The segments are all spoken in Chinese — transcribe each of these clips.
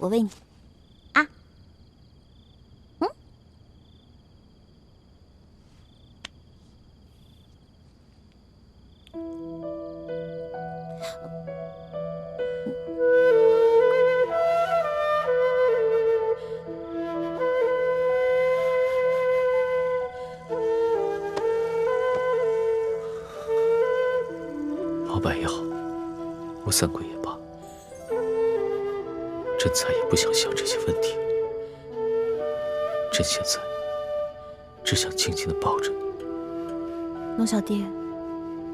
我喂你，啊，嗯，老板也好，我三桂也罢，朕再也不想想这些问题了。朕现在只想静静地抱着你。龙小弟，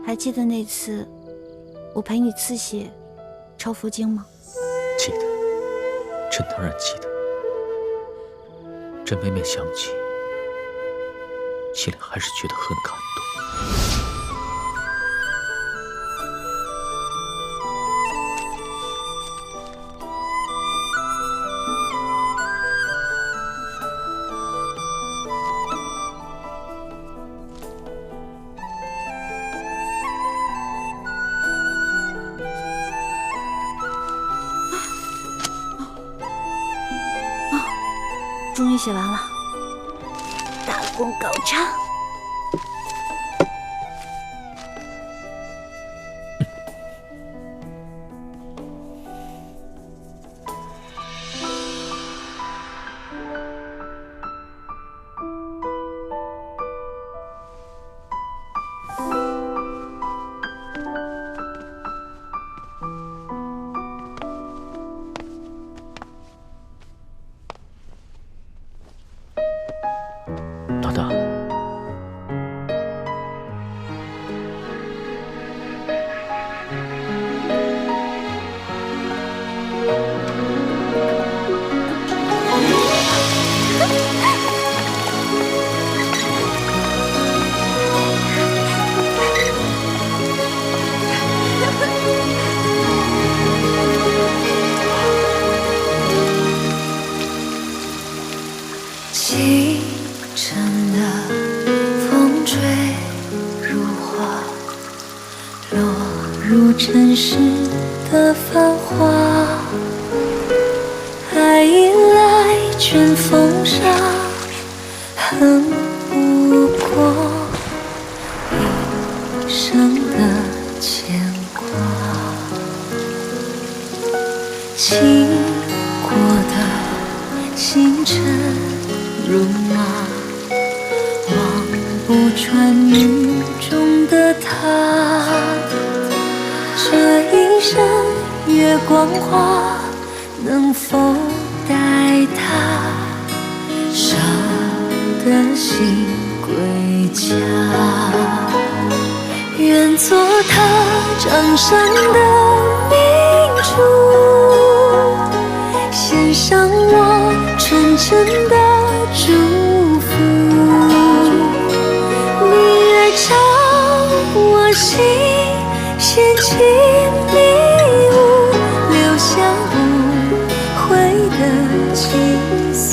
还记得那次我陪你刺血、抄佛经吗？记得，朕当然记得。朕每每想起，心里还是觉得很感动。终于写完了，大功告成。老大，清晨的风吹如花，落入尘世的繁华。爱迎来卷风沙，恨不过一生的牵挂。经过的星辰如马，望不穿云中的他。这一生月光花，能否带他舍得心归家？愿做他掌上的明珠，献上我纯真的祝福。你越照我心，掀起迷雾，留下无悔的情愫。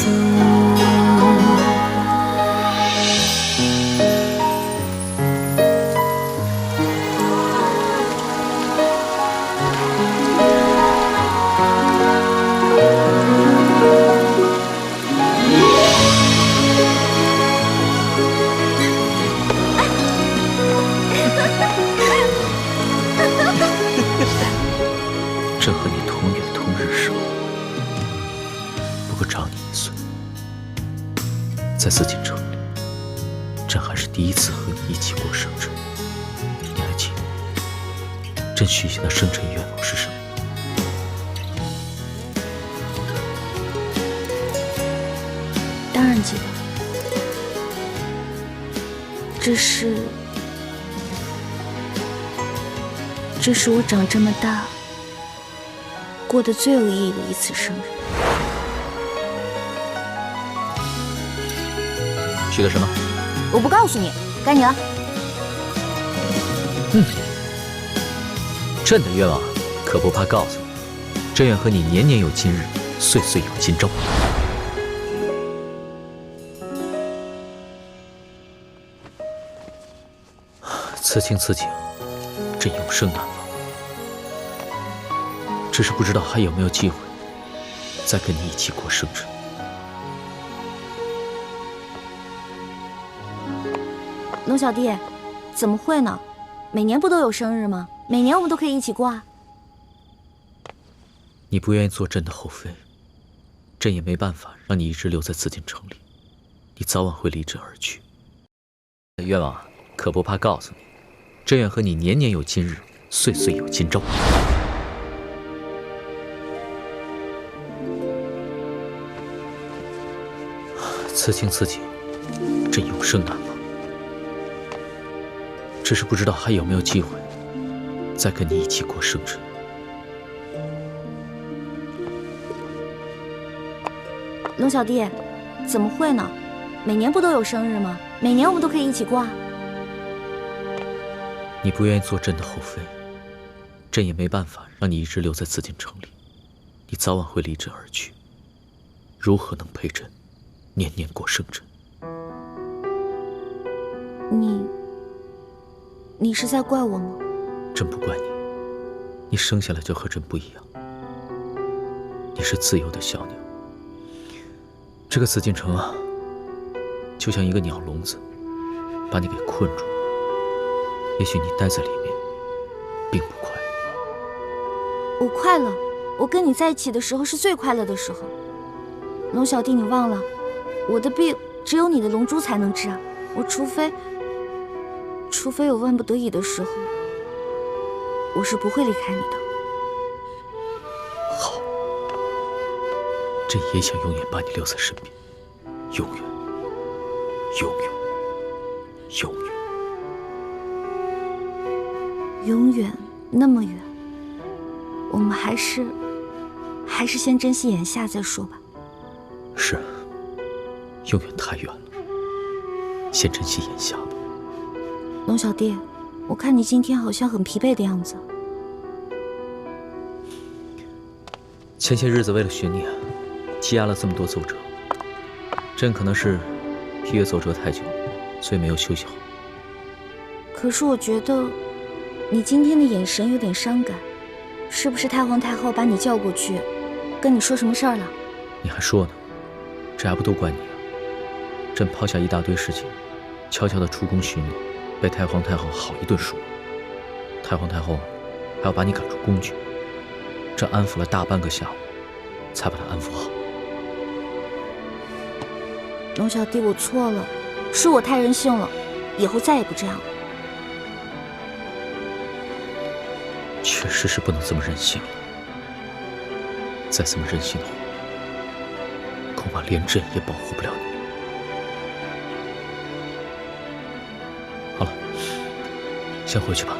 朕和你同月同日生，不过长你1岁。在紫禁城里，朕还是第一次和你一起过生辰。你还记得朕许下的生辰愿望是什么？当然记得，这是我长这么大过得最有意义的一次生日。许的什么？我不告诉你，该你了。朕的愿望可不怕告诉你，朕愿和你年年有今日，岁岁有今朝。此情此景，朕永生难忘。只是不知道还有没有机会再跟你一起过生日。龙小弟，怎么会呢？每年不都有生日吗？每年我们都可以一起过啊。你不愿意做朕的后妃，朕也没办法让你一直留在紫禁城里，你早晚会离朕而去。冤枉啊，可不怕告诉你，朕愿和你年年有今日，岁岁有今朝。此情此景，朕永生难忘。只是不知道还有没有机会再跟你一起过生日。龙小弟，怎么会呢？每年不都有生日吗？每年我们都可以一起过啊。你不愿意做朕的后妃，朕也没办法让你一直留在紫禁城里，你早晚会离朕而去，如何能陪朕年年过生日？你是在怪我吗？朕不怪你，你生下来就和朕不一样，你是自由的小鸟。这个紫禁城啊，就像一个鸟笼子，把你给困住。也许你待在里面，并不快乐。我快乐，我跟你在一起的时候是最快乐的时候。龙小弟，你忘了，我的病只有你的龙珠才能治啊！我除非有万不得已的时候，我是不会离开你的。好，朕也想永远把你留在身边，永远，永远，永远。永远那么远，我们还是先珍惜眼下再说吧。是，永远太远了，先珍惜眼下吧。龙小弟，我看你今天好像很疲惫的样子。前些日子为了寻你，积压了这么多奏折，朕可能是批阅奏折太久，所以没有休息好。可是我觉得你今天的眼神有点伤感，是不是太皇太后把你叫过去，跟你说什么事儿了？你还说呢？这还不都怪你啊！朕抛下一大堆事情，悄悄地出宫寻你，被太皇太后好一顿说。太皇太后还要把你赶出宫去，朕安抚了大半个下午，才把她安抚好。龙小弟，我错了，是我太任性了，以后再也不这样了。确实是不能这么任性了，再这么任性的话，恐怕连朕也保护不了你。好了，先回去吧，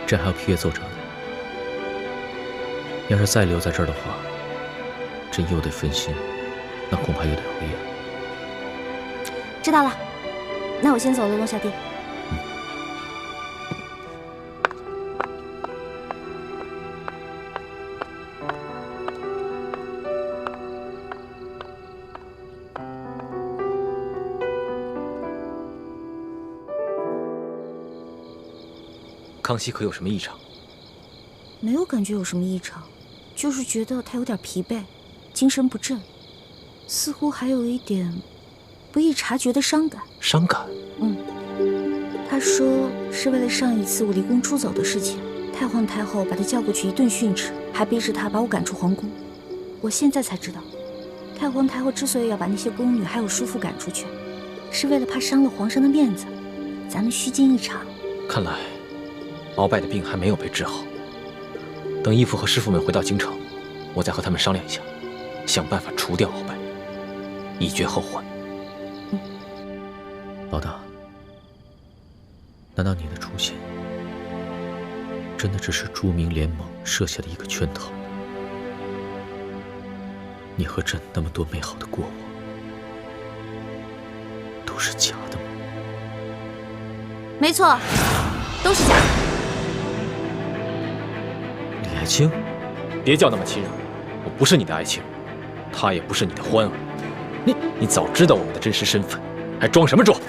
朕还要批阅奏折呢。要是再留在这儿的话，朕又得分心，那恐怕又得熬夜。知道了，那我先走了，龙小弟。康熙可有什么异常？没有感觉有什么异常，就是觉得他有点疲惫，精神不振，似乎还有一点不易察觉的伤感。伤感？他说是为了上一次我离宫出走的事情，太皇太后把他叫过去一顿训斥，还逼着他把我赶出皇宫。我现在才知道，太皇太后之所以要把那些宫女还有淑妇赶出去，是为了怕伤了皇上的面子，咱们虚惊一场。看来鳌拜的病还没有被治好，等义父和师傅们回到京城，我再和他们商量一下，想办法除掉鳌拜，以绝后患。老大，难道你的出现真的只是朱明联盟设下的一个圈套？你和朕那么多美好的过往，都是假的吗？没错，都是假的。李爱卿，别叫那么亲热，我不是你的爱卿，她也不是你的欢儿。你早知道我们的真实身份，还装什么装？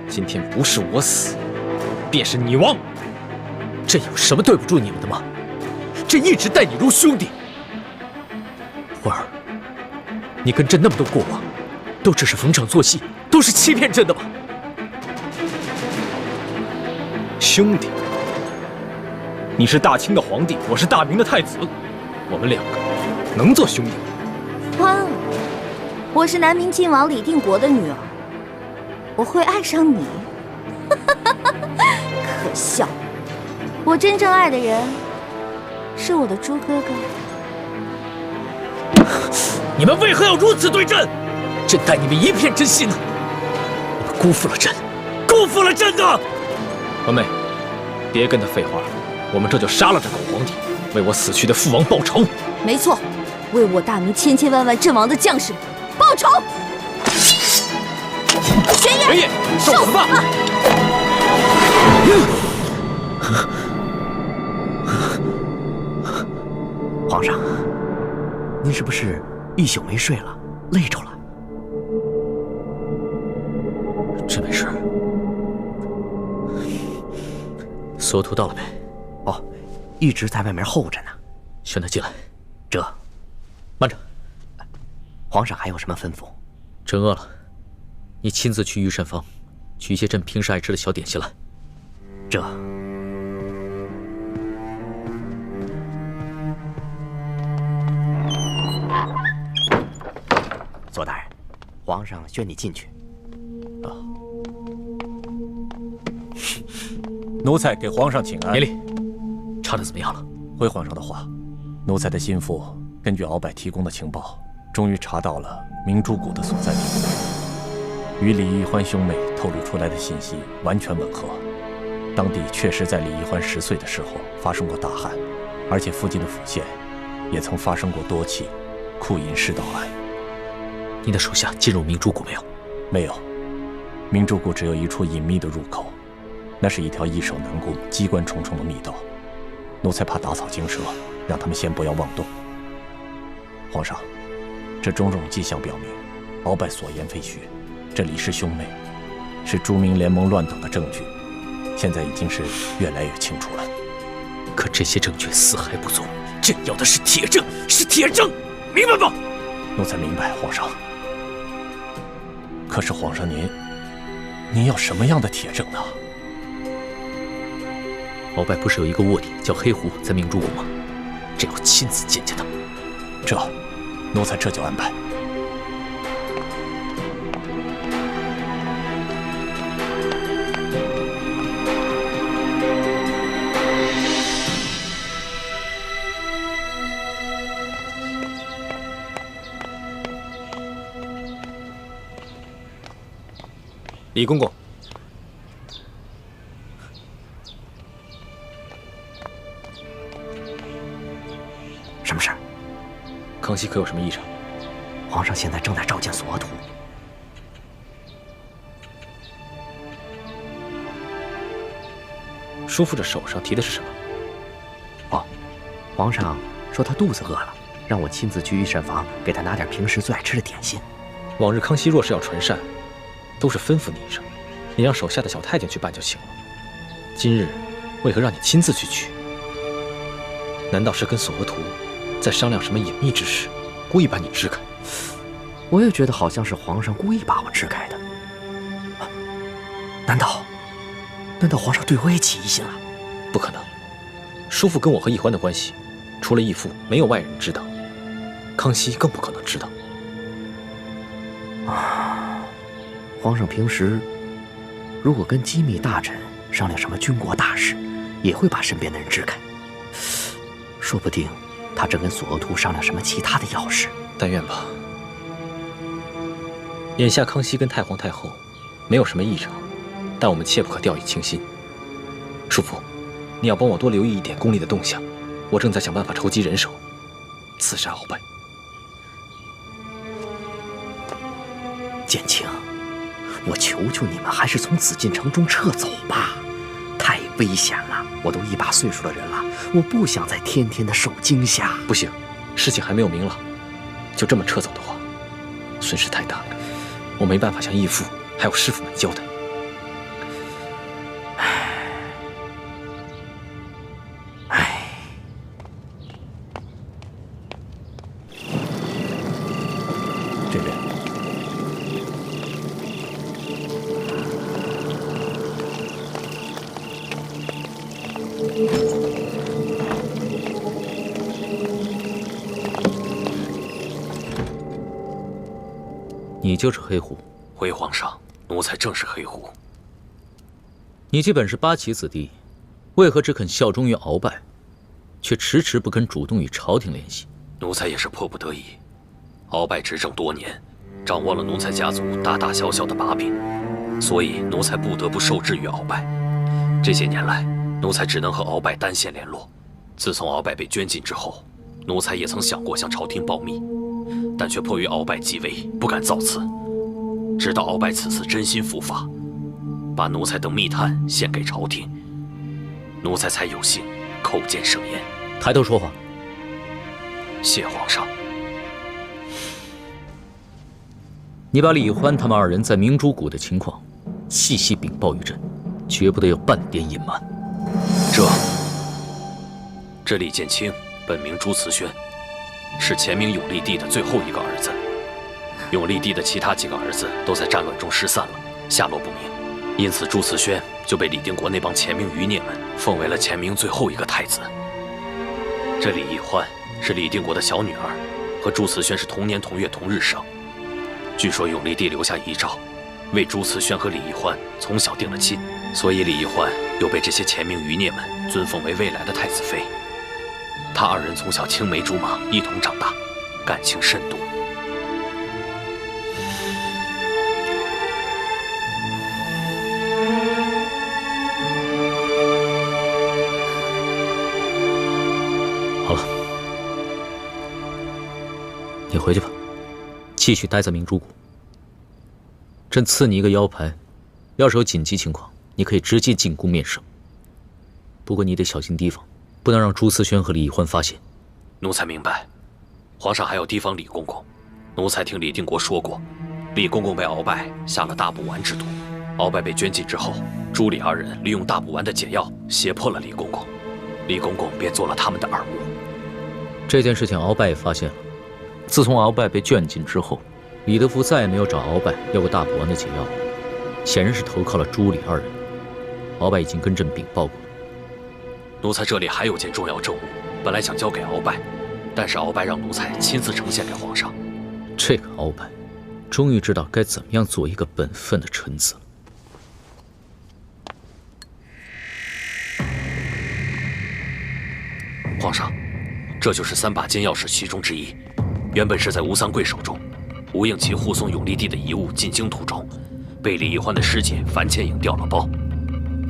今天不是我死，便是你亡。朕有什么对不住你们的吗？朕一直待你如兄弟。婉儿，你跟朕那么多过往，都只是逢场作戏，都是欺骗朕的吧？兄弟，你是大清的皇帝，我是大明的太子，我们两个能做兄弟吗？欢了，我是南明靖王李定国的女儿，我会爱上你？可笑！我真正爱的人是我的猪哥哥。你们为何要如此对朕？朕待你们一片真心呢，你们辜负了朕，辜负了朕啊！环妹，别跟他废话了，我们这就杀了这狗皇帝，为我死去的父王报仇。没错，为我大明千千万万阵亡的将士报仇！玄烨，玄烨，受死吧！皇上，您是不是一宿没睡了，累着了？朕没事。所图到了没？哦，一直在外面候着呢。宣他进来。这，慢着，皇上还有什么吩咐？朕饿了，你亲自去御膳房，取一些朕平时爱吃的小点心来。这。左大人，皇上宣你进去。奴才给皇上请安。免礼。查得怎么样了？回皇上的话，奴才的心腹根据鳌拜提供的情报，终于查到了明珠谷的所在地，与李易欢兄妹透露出来的信息完全吻合。当地确实在李易欢10岁的时候发生过大旱，而且附近的府县也曾发生过多起库银失盗案。你的手下进入明珠谷没有？没有，明珠谷只有一处隐秘的入口，那是一条易守难攻、机关重重的密道。奴才怕打草惊蛇，让他们先不要妄动。皇上，这种种迹象表明，鳌拜所言非虚，这李氏兄妹是朱明联盟乱党的证据，现在已经是越来越清楚了。可这些证据死还不足，朕要的是铁证，是铁证，明白吗？奴才明白，皇上。可是皇上您要什么样的铁证呢？鳌拜不是有一个卧底叫黑狐在明珠谷吗？朕要亲自见见他。奴才这就安排。李公公，什么事儿？康熙可有什么异常？皇上现在正在召见所图。叔父这手上提的是什么？哦，皇上说他肚子饿了，让我亲自去御膳房给他拿点平时最爱吃的点心。往日康熙若是要传膳，都是吩咐你一声，你让手下的小太监去办就行了。今日为何让你亲自去取？难道是跟索额图在商量什么隐秘之事，故意把你支开？我也觉得好像是皇上故意把我支开的。难道皇上对我也起疑心了？不可能，叔父跟我和奕欢的关系，除了义父，没有外人知道。康熙更不可能知道。皇上平时如果跟机密大臣商量什么军国大事，也会把身边的人支开。说不定他正跟索额图商量什么其他的要事。但愿吧。眼下康熙跟太皇太后没有什么异常，但我们切不可掉以轻心。叔父，你要帮我多留意一点宫里的动向，我正在想办法筹集人手，刺杀鳌拜。建清，我求求你们，还是从紫禁城中撤走吧，太危险了。我都一把岁数的人了，我不想再天天的受惊吓。不行，事情还没有明朗，就这么撤走的话，损失太大了，我没办法向义父还有师傅们交代。这边。你就是黑狐。回皇上，奴才正是黑狐。你既本是八旗子弟，为何只肯效忠于鳌拜，却迟迟不肯主动与朝廷联系？奴才也是迫不得已。鳌拜执政多年，掌握了奴才家族大大小小的把柄，所以奴才不得不受制于鳌拜。这些年来，奴才只能和鳌拜单线联络。自从鳌拜被圈禁之后，奴才也曾想过向朝廷保密，但却迫于鳌拜继位，不敢造次。直到鳌拜此次真心伏法，把奴才等密探献给朝廷，奴才才有幸叩见圣颜。抬头说话。谢皇上。你把李易欢他们二人在明珠谷的情况细细禀报于朕，绝不得有半点隐瞒。这李建清本名朱慈轩，是前明永历帝的最后一个儿子。永历帝的其他几个儿子都在战乱中失散了，下落不明，因此朱慈轩就被李定国那帮前明余孽们奉为了前明最后一个太子。这李易欢是李定国的小女儿，和朱慈轩是同年同月同日生。据说永历帝留下遗诏，为朱慈轩和李易欢从小定了亲，所以李易欢又被这些前明余孽们尊奉为未来的太子妃。他二人从小青梅竹马，一同长大，感情深笃。好了，你回去吧，继续待在明珠谷。朕赐你一个腰牌，要是有紧急情况，你可以直接进宫面圣。不过你得小心提防，不能让朱思轩和李易欢发现。奴才明白。皇上还要提防李公公。奴才听李定国说过，李公公被鳌拜下了大补丸之毒。鳌拜被圈禁之后，朱李二人利用大补丸的解药胁迫了李公公，李公公便做了他们的耳目。这件事情鳌拜也发现了。自从鳌拜被圈禁之后，李德福再也没有找鳌拜要过大补丸的解药，显然是投靠了朱李二人。鳌拜已经跟朕禀报过了。奴才这里还有件重要政务，本来想交给鳌拜，但是鳌拜让奴才亲自呈现给皇上。这个鳌拜，终于知道该怎么样做一个本分的臣子了。皇上，这就是3把金钥匙其中之一，原本是在吴三桂手中。吴应奇护送永历帝的遗物进京途中，被李易欢的师姐樊倩影调了包，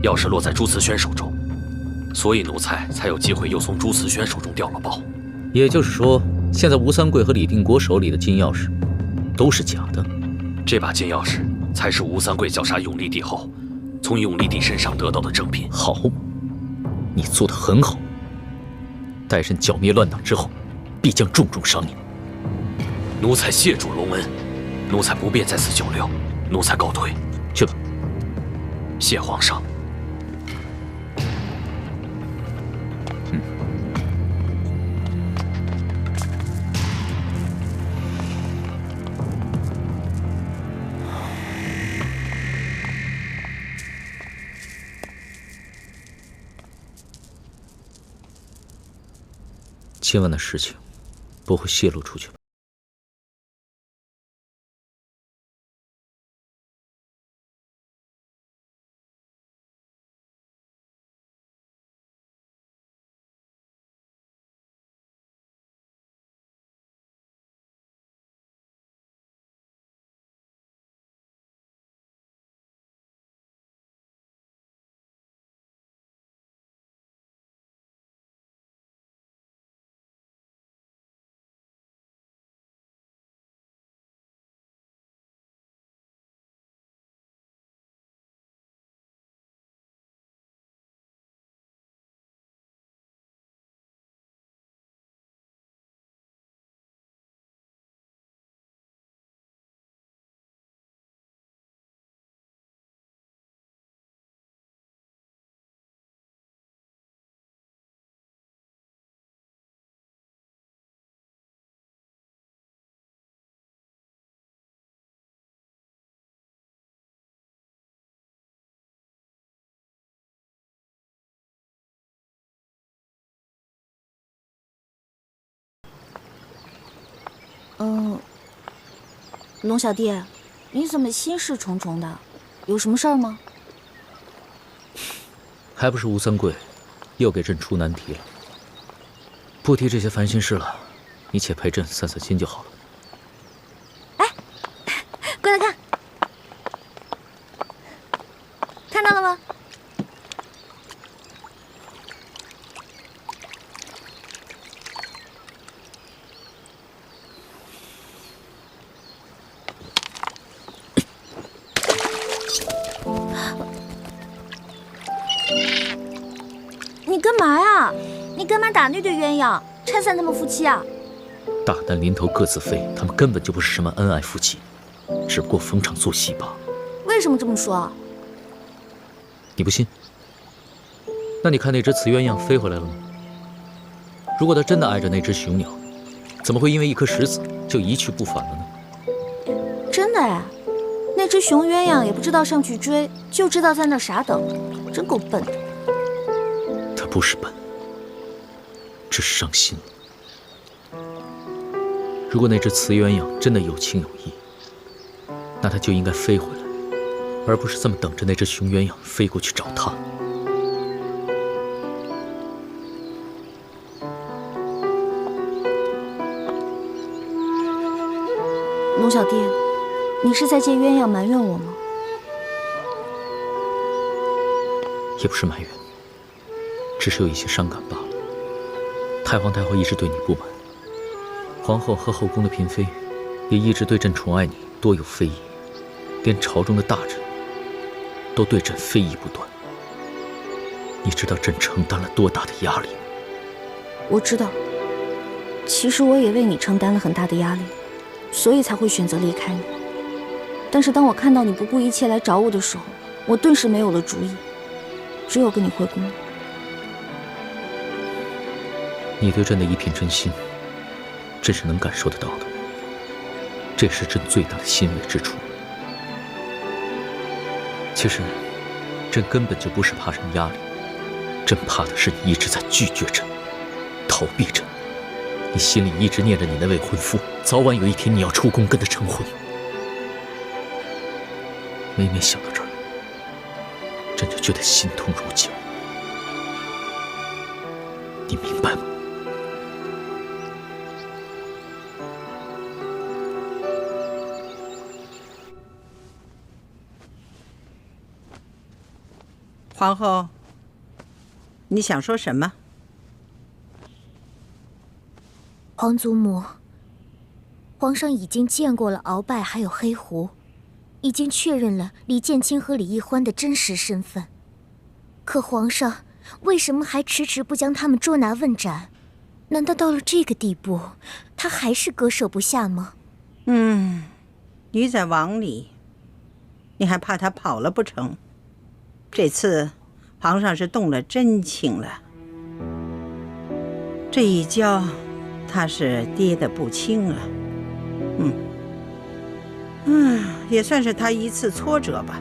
钥匙落在朱慈轩手中，所以奴才才有机会又从朱慈轩手中调了包。也就是说，现在吴三桂和李定国手里的金钥匙都是假的。这把金钥匙才是吴三桂绞杀永历帝后，从永历帝身上得到的赠品。好，你做得很好。待朕剿灭乱党之后，必将重重赏你。奴才谢主隆恩，奴才不便在此久留，奴才告退。去吧。谢皇上。今晚的事情不会泄露出去吧？龙小弟，你怎么心事重重的？有什么事儿吗？还不是吴三桂又给朕出难题了。不提这些烦心事了，你且陪朕散散心就好了。哎，过来看，看到了吗？你干嘛呀？你干嘛打那对鸳鸯，拆散他们夫妻啊？大难临头各自飞，他们根本就不是什么恩爱夫妻，只不过逢场作戏罢了。为什么这么说？你不信？那你看那只雌鸳鸯飞回来了吗？如果它真的爱着那只雄鸟，怎么会因为一颗石子就一去不返了呢？真的哎，那只雄鸳鸯也不知道上去追，就知道在那儿傻等，真够笨的。它不是笨，只是伤心了。如果那只雌鸳鸯真的有情有义，那它就应该飞回来，而不是这么等着那只雄鸳鸯飞过去找它。龙小弟，你是在借鸳鸯埋怨我吗？也不是埋怨，只是有一些伤感罢了。太皇太后一直对你不满，皇后和后宫的嫔妃也一直对朕宠爱你，多有非议，连朝中的大臣都对朕非议不断。你知道朕承担了多大的压力吗？我知道，其实我也为你承担了很大的压力，所以才会选择离开你。但是当我看到你不顾一切来找我的时候，我顿时没有了主意，只有跟你回宫。你对朕的一片真心，朕是能感受得到的，这是朕最大的欣慰之处。其实，朕根本就不是怕什么压力，朕怕的是你一直在拒绝朕，逃避朕。你心里一直念着你那未婚夫，早晚有一天你要出宫跟他成婚。每每想到这儿，朕就觉得心痛如绞。你明白吗？皇后，你想说什么？皇祖母，皇上已经见过了鳌拜还有黑狐，已经确认了李建清和李易欢的真实身份。可皇上为什么还迟迟不将他们捉拿问斩？难道到了这个地步，他还是割舍不下吗？你在王里，你还怕他跑了不成？这次皇上是动了真情了，这一跤他是跌得不轻啊。也算是他一次挫折吧，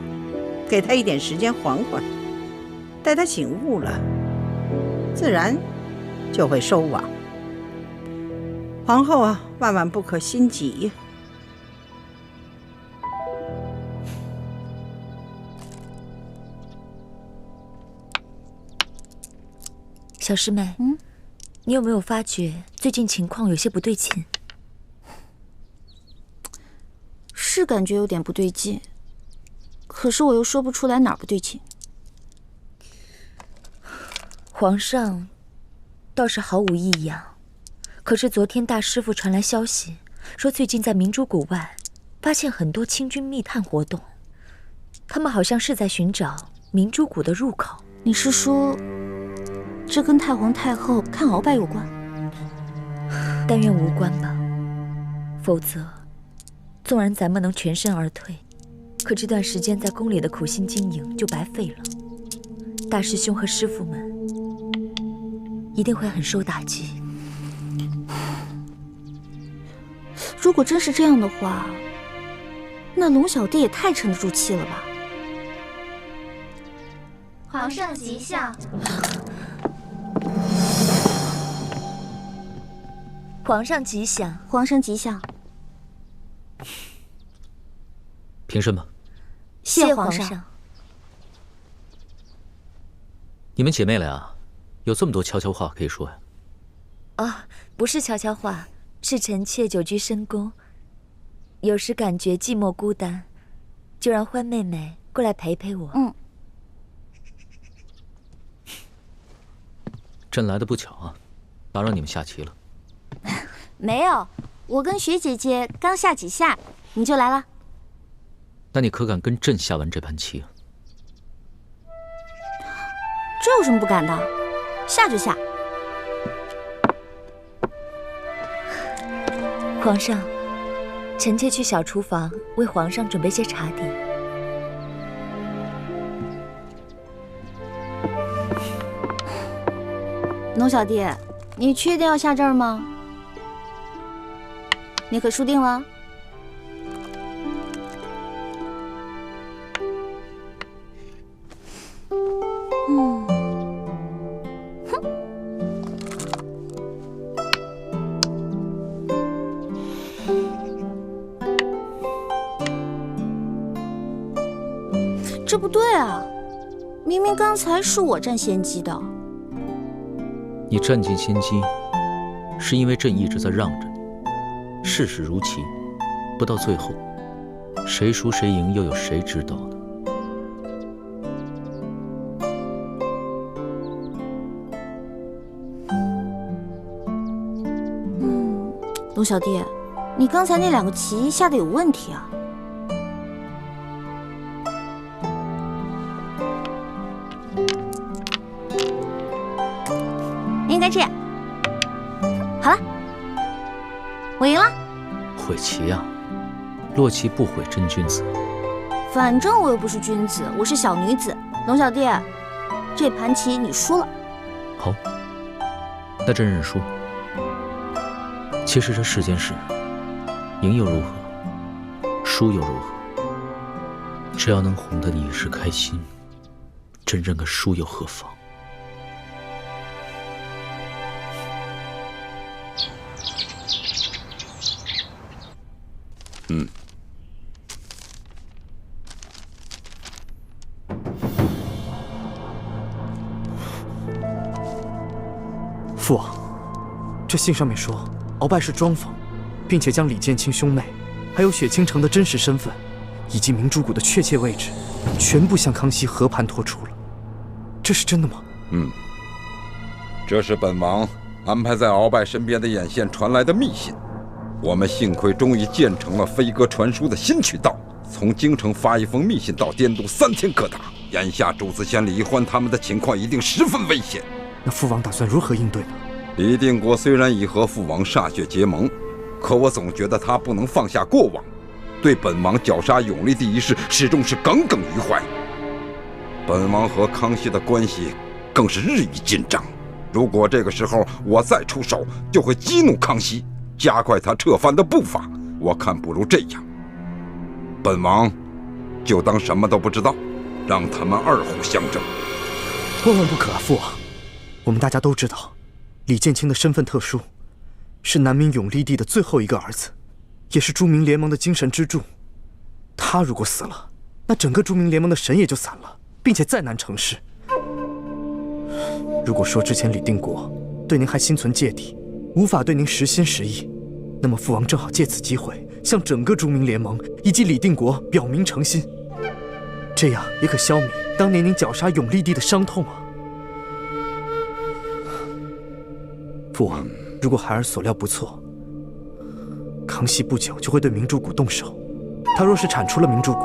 给他一点时间缓缓，待他醒悟了，自然就会收网。皇后啊，万万不可心急。小师妹，你有没有发觉最近情况有些不对劲？是感觉有点不对劲，可是我又说不出来哪儿不对劲。皇上倒是毫无异样，可是昨天大师傅传来消息，说最近在明珠谷外发现很多清军密探活动，他们好像是在寻找明珠谷的入口。你是说，这跟太皇太后看鳌拜有关？但愿无关吧，否则纵然咱们能全身而退，可这段时间在宫里的苦心经营就白费了。大师兄和师傅们一定会很受打击。如果真是这样的话，那龙小弟也太沉得住气了吧？皇上吉祥！皇上吉祥！皇上吉祥！平身吧。谢皇上。你们姐妹俩有这么多悄悄话可以说呀？啊，不是悄悄话，是臣妾久居深宫，有时感觉寂寞孤单，就让欢妹妹过来陪陪我。朕来的不巧啊，打扰你们下棋了。没有，我跟雪姐姐刚下几下，你就来了。那你可敢跟朕下完这盘棋啊？这有什么不敢的？下就下。皇上，臣妾去小厨房为皇上准备些茶点。农小弟，你确定要下这儿吗？你可输定了。这不对啊！明明刚才是我占先机的。你占尽先机，是因为朕一直在让着你。世事如棋，不到最后，谁输谁赢，又有谁知道呢？龙小弟，你刚才那2个棋下的有问题啊！应该这样。好了，我赢了。毁棋啊！落棋不毁真君子。反正我又不是君子，我是小女子。龙小弟，这盘棋你输了。好，那朕认输。其实这世间事，赢又如何，输又如何？只要能哄得你一时开心，朕认个输又何妨？父王，这信上面说鳌拜是庄房，并且将李建清兄妹，还有雪倾城的真实身份，以及明珠谷的确切位置，全部向康熙和盘托出了。这是真的吗？这是本王安排在鳌拜身边的眼线传来的密信。我们幸亏终于建成了飞鸽传书的新渠道，从京城发一封密信到滇都3天可达。眼下主子县李欢他们的情况一定十分危险。那父王打算如何应对呢？李定国虽然已和父王歃血结盟，可我总觉得他不能放下过往，对本王绞杀永历帝一事始终是耿耿于怀。本王和康熙的关系更是日益紧张，如果这个时候我再出手，就会激怒康熙，加快他撤藩的步伐。我看不如这样，本王就当什么都不知道，让他们二虎相争。万万不可啊，父王！我们大家都知道，李建清的身份特殊，是南明永历帝的最后一个儿子，也是诸明联盟的精神支柱。他如果死了，那整个诸明联盟的神也就散了，并且再难成事。如果说之前李定国对您还心存芥蒂，无法对您实心实意，那么父王正好借此机会向整个诸明联盟以及李定国表明诚心，这样也可消弭当年您绞杀永历帝的伤痛啊。父王，如果孩儿所料不错，康熙不久就会对明珠谷动手。他若是铲除了明珠谷，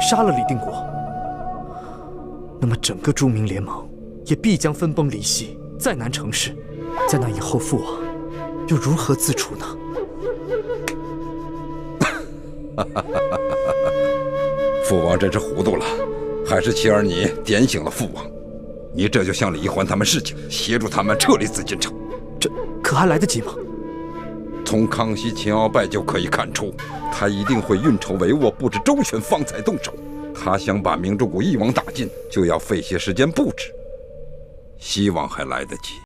杀了李定国，那么整个诸明联盟也必将分崩离析，再难成事。在那以后，父王又如何自处呢？父王真是糊涂了，还是妻儿你点醒了父王。你这就向李欢他们示警，协助他们撤离紫禁城。这可还来得及吗？从康熙秦鳌拜就可以看出，他一定会运筹帷幄，布置周全，方才动手。他想把明珠谷一网打尽，就要费些时间布置，希望还来得及。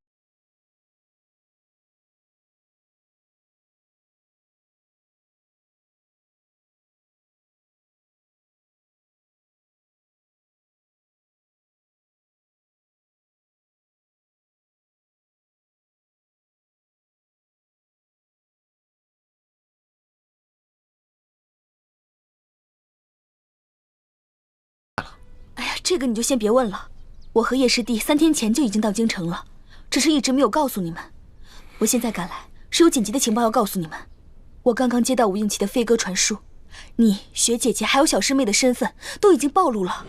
这个你就先别问了。我和叶师弟3天前就已经到京城了，只是一直没有告诉你们。我现在赶来是有紧急的情报要告诉你们。我刚刚接到吴应奇的飞鸽传书，你、雪姐姐还有小师妹的身份都已经暴露了。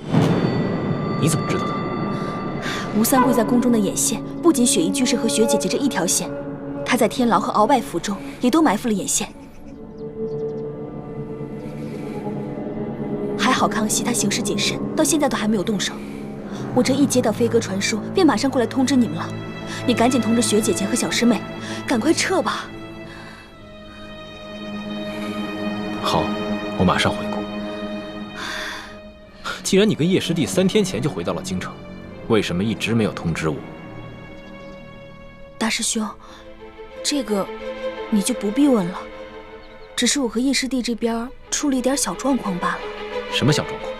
你怎么知道的？吴三桂在宫中的眼线不仅雪衣居士和雪姐姐这一条线，他在天牢和鳌拜府中也都埋伏了眼线。还好康熙他行事谨慎，到现在都还没有动手。我这一接到飞鸽传书，便马上过来通知你们了。你赶紧通知雪姐姐和小师妹，赶快撤吧。好，我马上回宫。既然你跟叶师弟3天前就回到了京城，为什么一直没有通知我？大师兄，这个你就不必问了。只是我和叶师弟这边出了一点小状况罢了。什么小状况？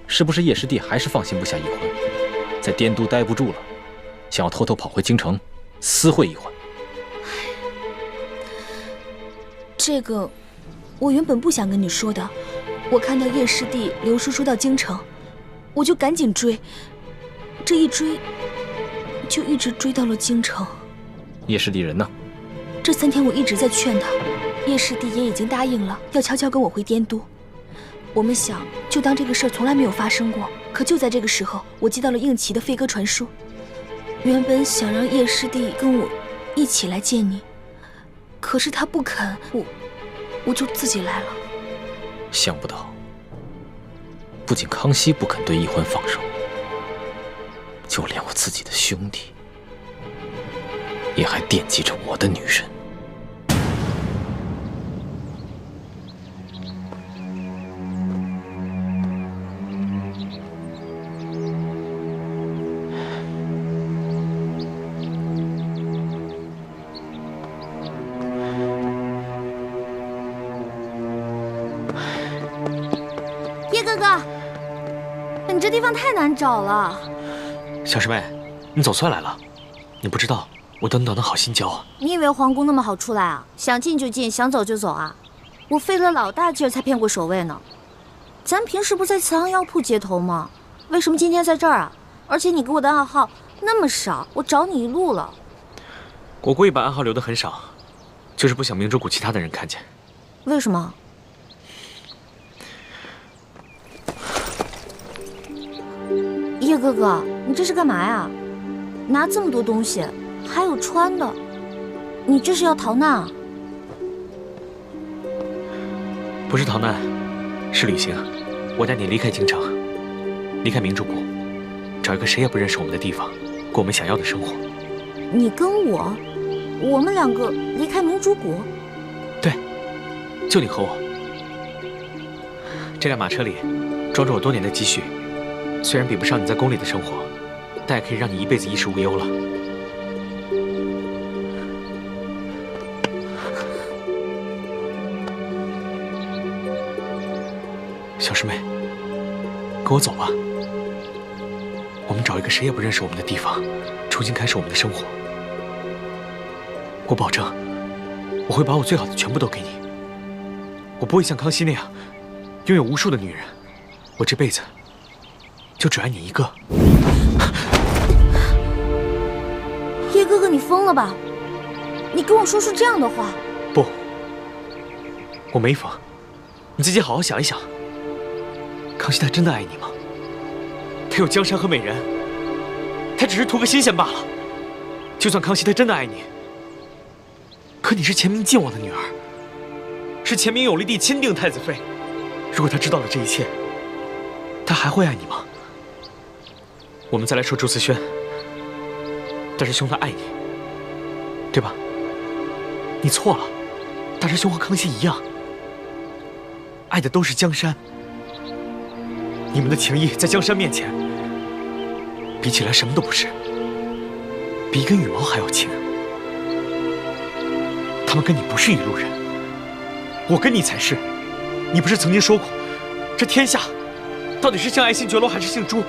是不是叶师弟还是放心不下易欢，在滇都待不住了，想要偷偷跑回京城私会易欢？这个我原本不想跟你说的，我看到叶师弟刘叔叔到京城，我就赶紧追，这一追就一直追到了京城。叶师弟人呢？这3天我一直在劝他，叶师弟也已经答应了，要悄悄跟我回滇都。我们想就当这个事儿从来没有发生过。可就在这个时候，我接到了应奇的飞鸽传书，原本想让叶师弟跟我一起来见你，可是他不肯，我就自己来了。想不到，不仅康熙不肯对易欢放手，就连我自己的兄弟也还惦记着我的女人。叶哥哥，你这地方太难找了。小师妹，你总算来了。你不知道我等你等的好心焦啊。你以为皇宫那么好出来啊？想进就进，想走就走啊？我费了老大劲儿才骗过守卫呢。咱平时不在慈航药铺接头吗？为什么今天在这儿啊？而且你给我的暗号那么少，我找你一路了。我故意把暗号留得很少，就是不想明珠谷其他的人看见。为什么？叶哥哥，你这是干嘛呀？拿这么多东西，还有穿的，你这是要逃难啊？不是逃难，是旅行。我带你离开京城，离开明珠谷，找一个谁也不认识我们的地方，过我们想要的生活。你跟我们2个离开明珠谷？对，就你和我。这辆马车里装着我多年的积蓄，虽然比不上你在宫里的生活，但也可以让你一辈子衣食无忧了。小师妹，跟我走吧。我们找一个谁也不认识我们的地方，重新开始我们的生活。我保证，我会把我最好的全部都给你。我不会像康熙那样拥有无数的女人，我这辈子就只爱你一个。叶哥哥，你疯了吧？你跟我说出这样的话？不，我没疯。你自己好好想一想，康熙他真的爱你吗？他有江山和美人，他只是图个新鲜罢了。就算康熙他真的爱你，可你是前明靖王的女儿，是前明永历帝钦定太子妃。如果他知道了这一切，他还会爱你吗？我们再来说朱思轩，大师兄他爱你，对吧？你错了，大师兄和康熙一样，爱的都是江山。你们的情谊在江山面前，比起来什么都不是，比一根羽毛还要轻。他们跟你不是一路人，我跟你才是。你不是曾经说过，这天下到底是姓爱新觉罗还是姓朱，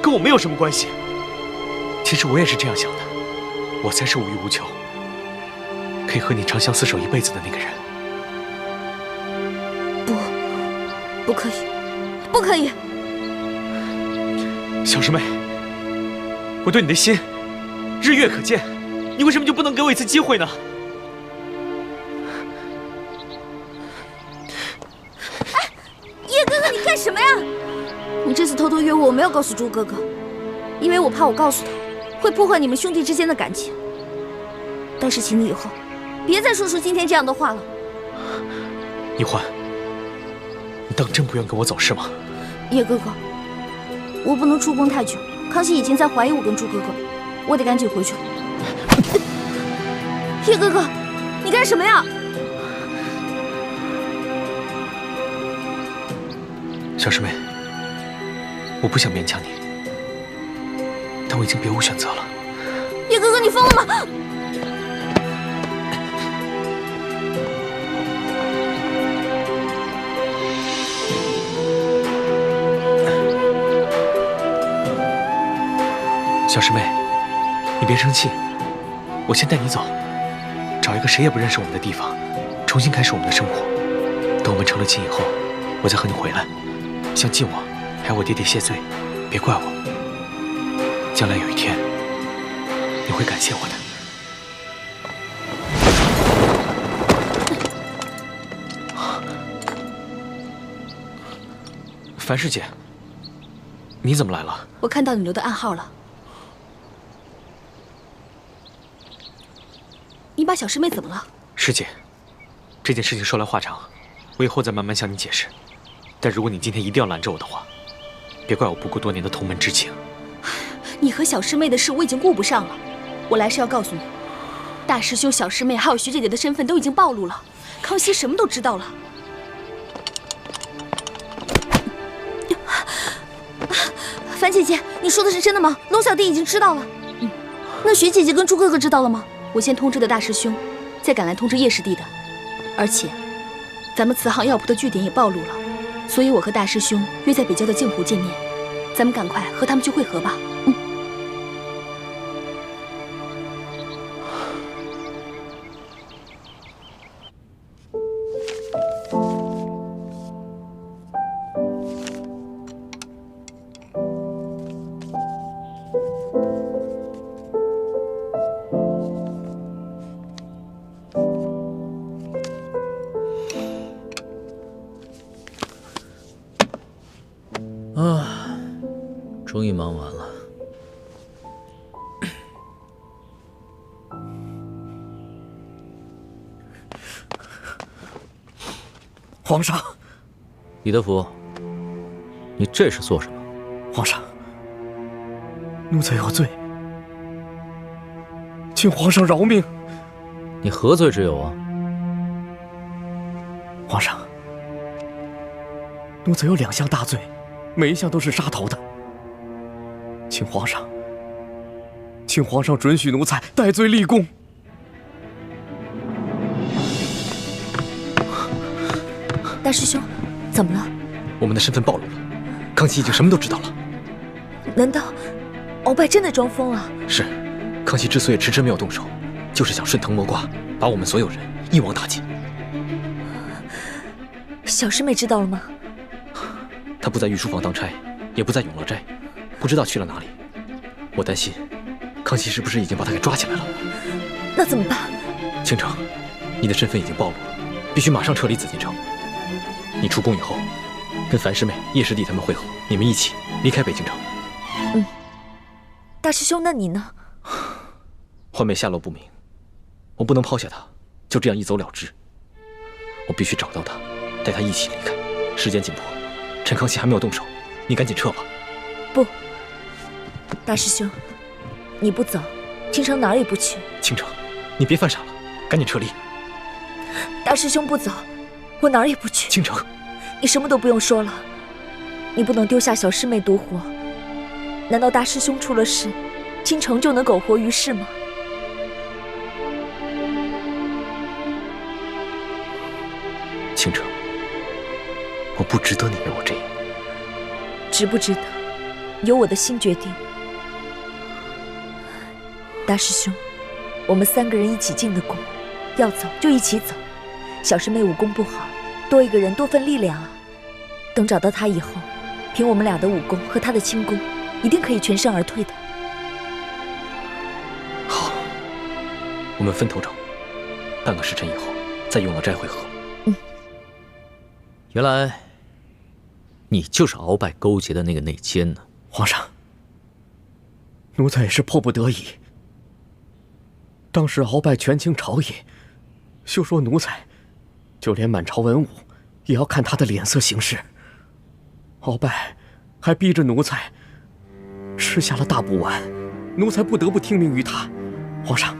跟我没有什么关系。其实我也是这样想的，我才是无欲无求，可以和你长相厮守一辈子的那个人。不可以，不可可以。小师妹，我对你的心日月可见，你为什么就不能给我一次机会呢？哎，叶哥哥，你干什么呀？你这次偷偷约我，我没有告诉朱哥哥，因为我怕我告诉他，会破坏你们兄弟之间的感情。但是请你以后别再说出今天这样的话了。一欢，你当真不愿跟我走是吗？叶哥哥，我不能出宫太久，康熙已经在怀疑我跟朱哥哥了，我得赶紧回去了。叶哥哥，你干什么呀？小师妹，我不想勉强你，但我已经别无选择了。叶哥哥，你疯了吗？小师妹，你别生气，我先带你走，找一个谁也不认识我们的地方，重新开始我们的生活。等我们成了亲以后，我再和你回来，向晋王还有我爹爹谢罪，别怪我。将来有一天，你会感谢我的。樊师姐，你怎么来了？我看到你留的暗号了。你把小师妹怎么了？师姐，这件事情说来话长，我以后再慢慢向你解释。但如果你今天一定要拦着我的话，别怪我不顾多年的同门之情。你和小师妹的事我已经顾不上了，我来是要告诉你，大师兄、小师妹还有徐姐姐的身份都已经暴露了，康熙什么都知道了。樊姐姐，你说的是真的吗？龙小弟已经知道了。那徐姐姐跟朱哥哥知道了吗？我先通知的大师兄，再赶来通知叶师弟的。而且，咱们慈航药铺的据点也暴露了，所以我和大师兄约在北郊的镜湖见面，咱们赶快和他们去会合吧。终于忙完了。皇上，李德福，你这是做什么？皇上，奴才有罪，请皇上饶命。你何罪之有啊？皇上，奴才有2项大罪，每一项都是杀头的。请皇上准许奴才戴罪立功。大师兄，怎么了？我们的身份暴露了，康熙已经什么都知道了。难道鳌拜真的装疯了？是，康熙之所以迟迟没有动手，就是想顺藤摸瓜，把我们所有人一网打尽。小师妹知道了吗？她不在御书房当差，也不在永乐斋，不知道去了哪里。我担心，康熙是不是已经把她给抓起来了？那怎么办？倾城，你的身份已经暴露了，必须马上撤离紫禁城。你出宫以后，跟樊师妹、叶师弟他们会合，你们一起离开北京城。大师兄，那你呢？欢妹下落不明，我不能抛下她，就这样一走了之。我必须找到她，带她一起离开。时间紧迫，趁康熙还没有动手，你赶紧撤吧。不，大师兄，你不走，倾城哪儿也不去。倾城，你别犯傻了，赶紧撤离。大师兄不走，我哪儿也不去。倾城，你什么都不用说了，你不能丢下小师妹独活。难道大师兄出了事，倾城就能苟活于世吗？倾城，我不值得你为我这样。值不值得，由我的心决定。大师兄，我们3个人一起进的宫，要走就一起走。小师妹武功不好，多一个人多份力量啊。等找到她以后，凭我们俩的武功和他的轻功，一定可以全身而退的。好，我们分头找，半个时辰以后再用了斋会合。原来你就是鳌拜勾结的那个内奸呢。皇上，奴才也是迫不得已。当时鳌拜权倾朝野，休说奴才，就连满朝文武也要看他的脸色行事。鳌拜还逼着奴才吃下了大补丸，奴才不得不听命于他。皇上，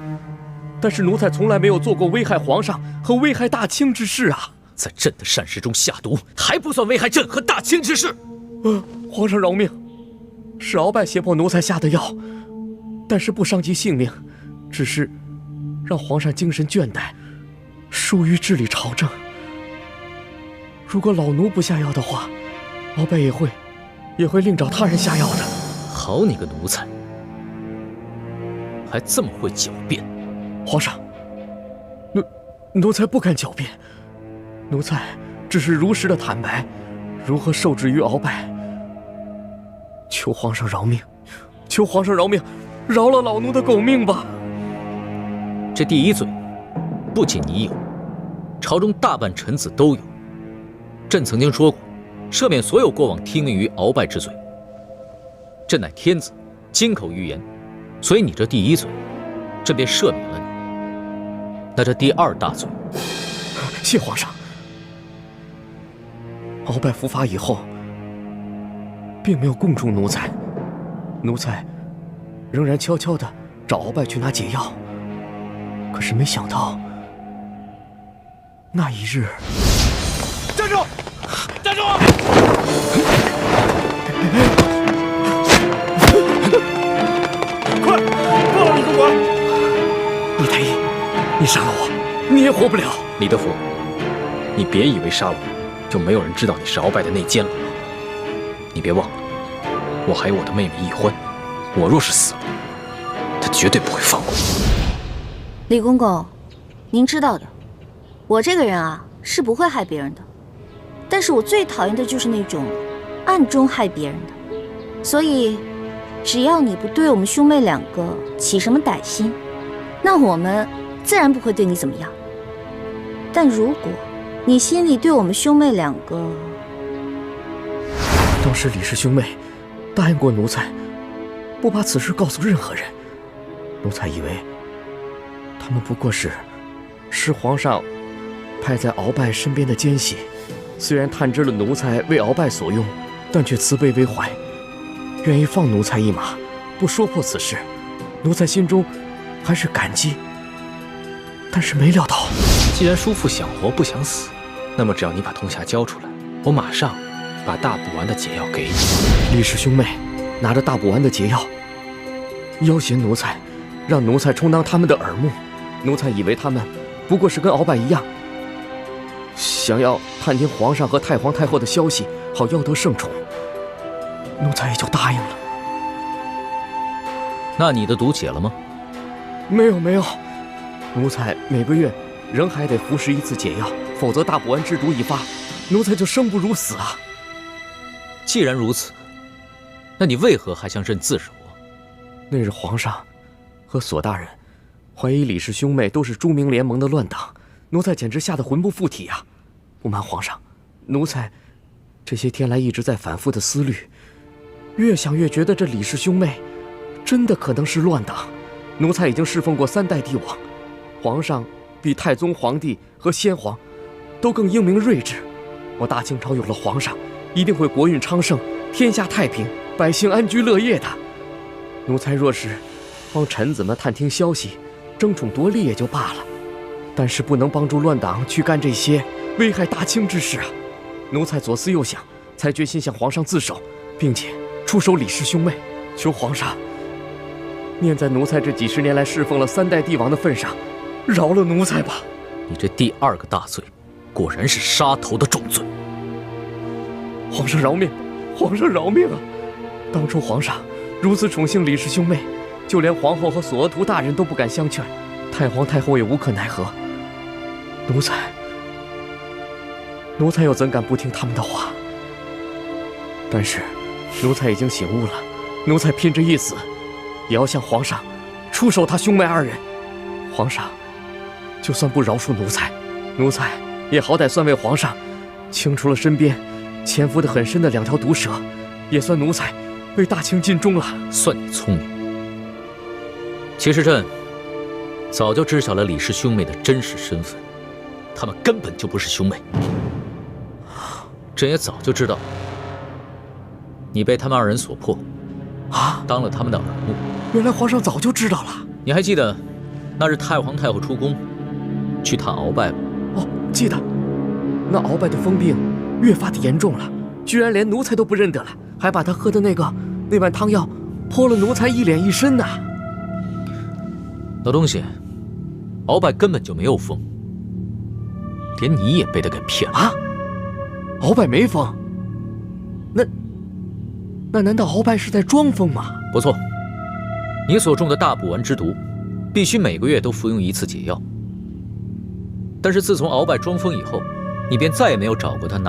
但是奴才从来没有做过危害皇上和危害大清之事啊！在朕的膳食中下毒，还不算危害朕和大清之事？皇上饶命，是鳌拜胁迫奴才下的药，但是不伤及性命，只是让皇上精神倦怠，疏于治理朝政。如果老奴不下药的话，鳌拜也会另找他人下药的。好你个奴才，还这么会狡辩！皇上，奴才不敢狡辩，奴才只是如实的坦白，如何受制于鳌拜。求皇上饶命，求皇上饶命，饶了老奴的狗命吧！这第一罪，不仅你有，朝中大半臣子都有。朕曾经说过，赦免所有过往听命于鳌拜之罪。朕乃天子，金口玉言，所以你这第一罪，朕便赦免了你。那这第二大罪，谢皇上。鳌拜伏法以后，并没有供出奴才，奴才仍然悄悄地找鳌拜去拿解药。可是没想到，那一日，站住！站住！快放了李公馆！李太医，你杀了我，你也活不了。李德福，你别以为杀了我，就没有人知道你是鳌拜的内奸了。你别忘了，我还有我的妹妹易欢，我若是死了，她绝对不会放过我。李公公，您知道的，我这个人啊是不会害别人的，但是我最讨厌的就是那种暗中害别人的。所以，只要你不对我们兄妹两个起什么歹心，那我们自然不会对你怎么样。但如果你心里对我们兄妹两个……当时李氏兄妹答应过奴才，不把此事告诉任何人。奴才以为他们不过是皇上派在鳌拜身边的奸细，虽然探知了奴才为鳌拜所用，但却慈悲为怀，愿意放奴才一马，不说破此事。奴才心中还是感激，但是没料到，既然叔父想活不想死，那么只要你把铜匣交出来，我马上把大补丸的解药给你。李氏兄妹拿着大补丸的解药，要挟奴才，让奴才充当他们的耳目。奴才以为他们不过是跟鳌拜一样，想要探听皇上和太皇太后的消息，好要得圣宠。奴才也就答应了。那你的毒解了吗？没有，奴才每个月仍还得服食一次解药，否则大补丸之毒一发，奴才就生不如死啊！既然如此，那你为何还向朕自首？那日皇上和索大人怀疑李氏兄妹都是朱明联盟的乱党，奴才简直吓得魂不附体啊！不瞒皇上，奴才这些天来一直在反复的思虑，越想越觉得这李氏兄妹真的可能是乱党。奴才已经侍奉过3代帝王，皇上比太宗皇帝和先皇都更英明睿智。我大清朝有了皇上，一定会国运昌盛，天下太平，百姓安居乐业的。奴才若是帮臣子们探听消息，争宠夺利也就罢了，但是不能帮助乱党去干这些危害大清之事啊！奴才左思右想，才决心向皇上自首，并且出手李氏兄妹。求皇上念在奴才这几十年来侍奉了3代帝王的份上，饶了奴才吧。你这第2个大罪，果然是杀头的重罪。皇上饶命，皇上饶命啊！当初皇上如此宠幸李氏兄妹，就连皇后和索额图大人都不敢相劝，太皇太后也无可奈何。奴才又怎敢不听他们的话？但是奴才已经醒悟了，奴才拼着一死，也要向皇上出手他兄妹二人。皇上就算不饶恕奴才，奴才也好歹算为皇上清除了身边潜伏得很深的2条毒蛇，也算奴才为大清尽忠了。算你聪明。其实朕早就知晓了李氏兄妹的真实身份，他们根本就不是兄妹。朕也早就知道你被他们2人所迫，当了他们的耳目。原来皇上早就知道了。你还记得那日太皇太后出宫去探鳌拜吗？哦，记得。那鳌拜的疯病越发的严重了，居然连奴才都不认得了，还把他喝的那碗汤药泼了奴才一脸一身呐。老东西，鳌拜根本就没有疯，连你也被他给骗了啊！鳌拜没疯？那难道鳌拜是在装疯吗？不错，你所中的大补丸之毒，必须每个月都服用1次解药。但是自从鳌拜装疯以后，你便再也没有找过他拿